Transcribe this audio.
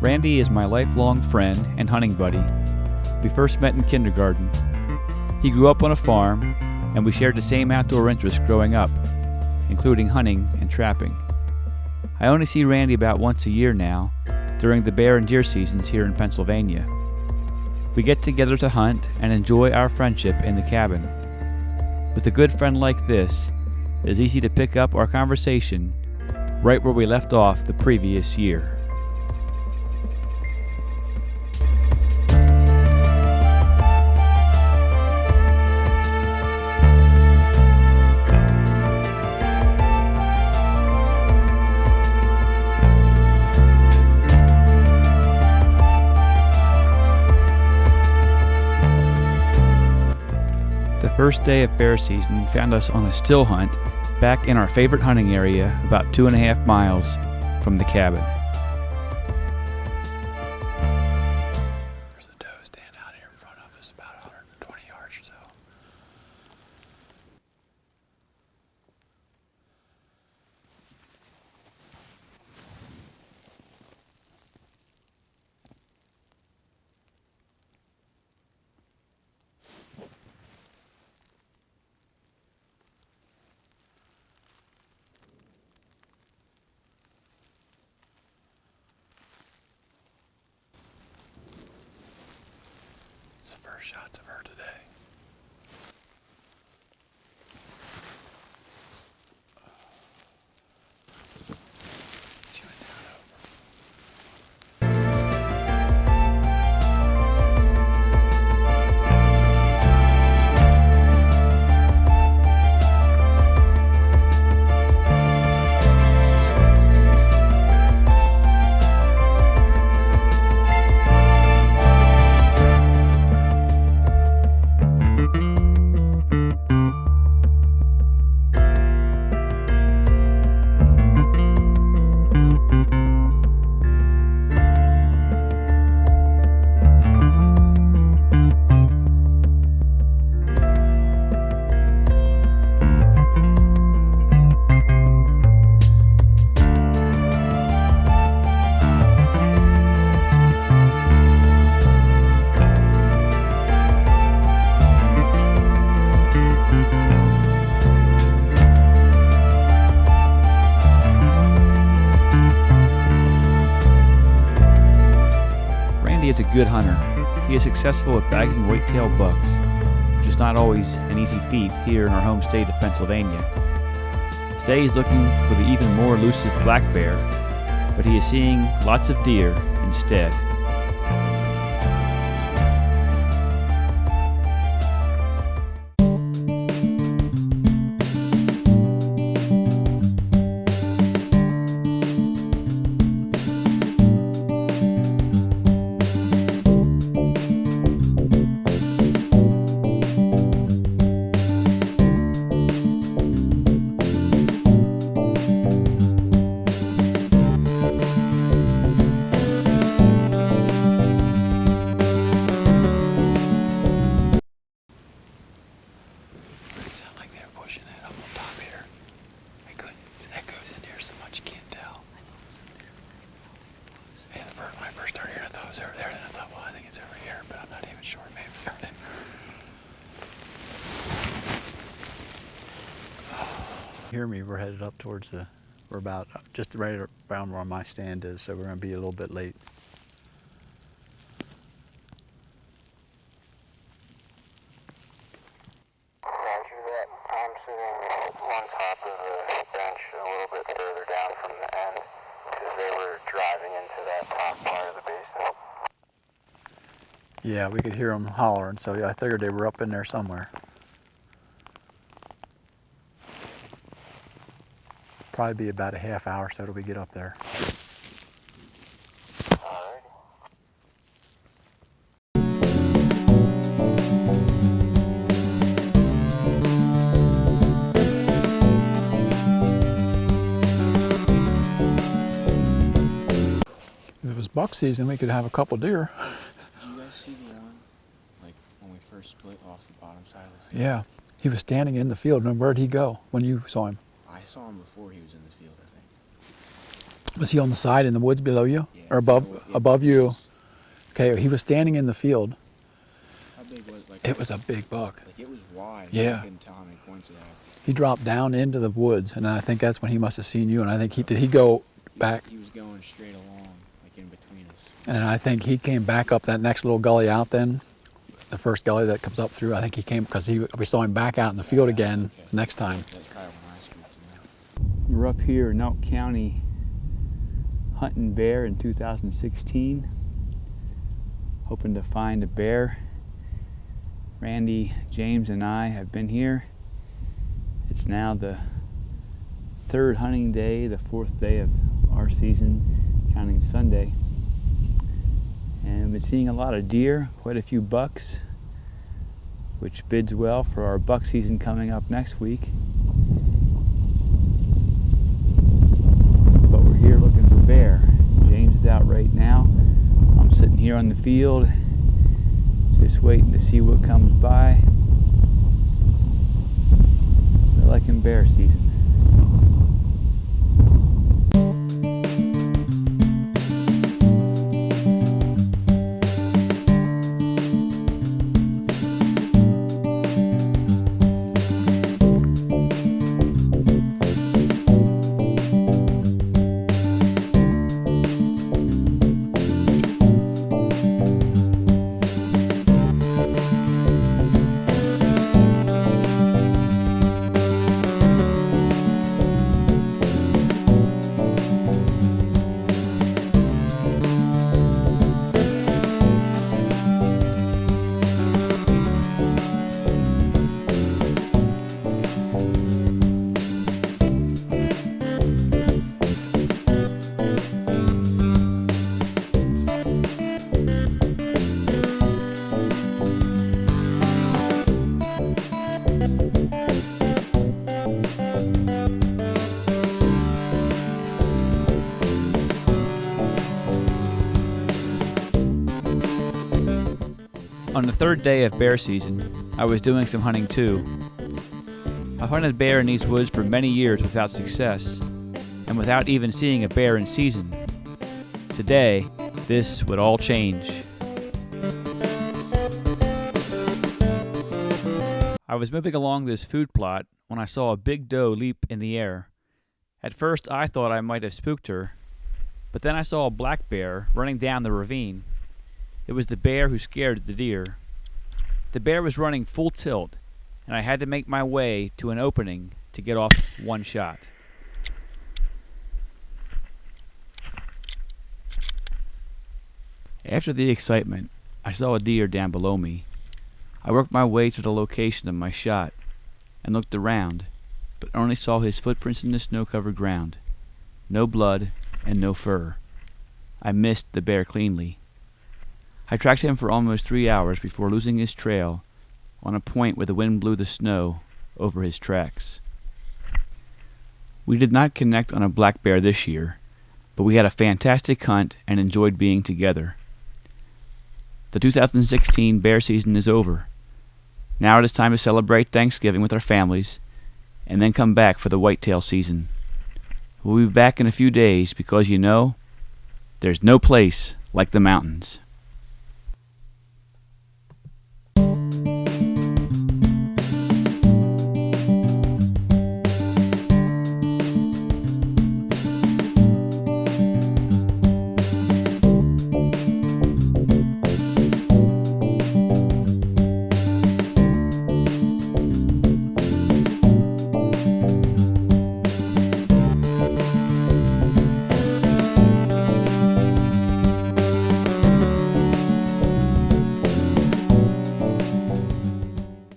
Randy is my lifelong friend and hunting buddy. We first met in kindergarten. He grew up on a farm, and we shared the same outdoor interests growing up, including hunting and trapping. I only see Randy about once a year now, during the bear and deer seasons here in Pennsylvania. We get together to hunt and enjoy our friendship in the cabin. With a good friend like this, it is easy to pick up our conversation right where we left off the previous year. The first day of bear season found us on a still hunt back in our favorite hunting area about 2.5 miles from the cabin. There's a doe standing out here in front of us about 120 yards or so. It's the first shots of her today. She went down over. Randy is a good hunter. He is successful at bagging whitetail bucks, which is not always an easy feat here in our home state of Pennsylvania. Today he's looking for the even more elusive black bear, but he is seeing lots of deer instead. It sounded like they were pushing it up on top here. I couldn't. That goes in there so much you can't tell. And when I first started here, I thought it was over there. Then I thought, well, I think it's over here, but I'm not even sure. Maybe it's over there. Hear me? We're headed up towards we're about just right around where my stand is, so we're going to be a little bit late. Roger that. I'm sitting on top of the bench a little bit further down from the end because they were driving into that top part of the basin. Yeah, we could hear them hollering, so yeah, I figured they were up in there somewhere. Probably be about a half hour so till we get up there. Alrighty. If it was buck season, we could have a couple deer. Did you guys see the one, like when we first split off the bottom side of the field? Yeah, he was standing in the field. And where'd he go when you saw him? I saw him before he was in the field, I think. Was he on the side in the woods below you? Yeah. or above you. Okay, he was standing in the field. How big was it? Like, It was a big buck. Like it was wide. Yeah. I couldn't tell how many points it had. He dropped down into the woods, and I think that's when he must have seen you. And I think did he go back? He was going straight along, like in between us. And I think he came back up that next little gully out then, the first gully that comes up through. I think he came because we saw him back out in the field again next time. That's probably when I spooked him out. We're up here in Elk County hunting bear in 2016, hoping to find a bear. Randy, James, and I have been here. It's now the third hunting day, the fourth day of our season, counting Sunday. And we've been seeing a lot of deer, quite a few bucks, which bids well for our buck season coming up next week. But we're here looking for bear. James is out right now. I'm sitting here on the field, just waiting to see what comes by. We're liking bear season. On the third day of bear season, I was doing some hunting too. I've hunted bear in these woods for many years without success, and without even seeing a bear in season. Today, this would all change. I was moving along this food plot when I saw a big doe leap in the air. At first, I thought I might have spooked her, but then I saw a black bear running down the ravine. It was the bear who scared the deer. The bear was running full tilt, and I had to make my way to an opening to get off one shot. After the excitement, I saw a deer down below me. I worked my way to the location of my shot and looked around, but only saw his footprints in the snow-covered ground. No blood and no fur. I missed the bear cleanly. I tracked him for almost 3 hours before losing his trail on a point where the wind blew the snow over his tracks. We did not connect on a black bear this year, but we had a fantastic hunt and enjoyed being together. The 2016 bear season is over. Now it is time to celebrate Thanksgiving with our families and then come back for the whitetail season. We'll be back in a few days because, there's no place like the mountains.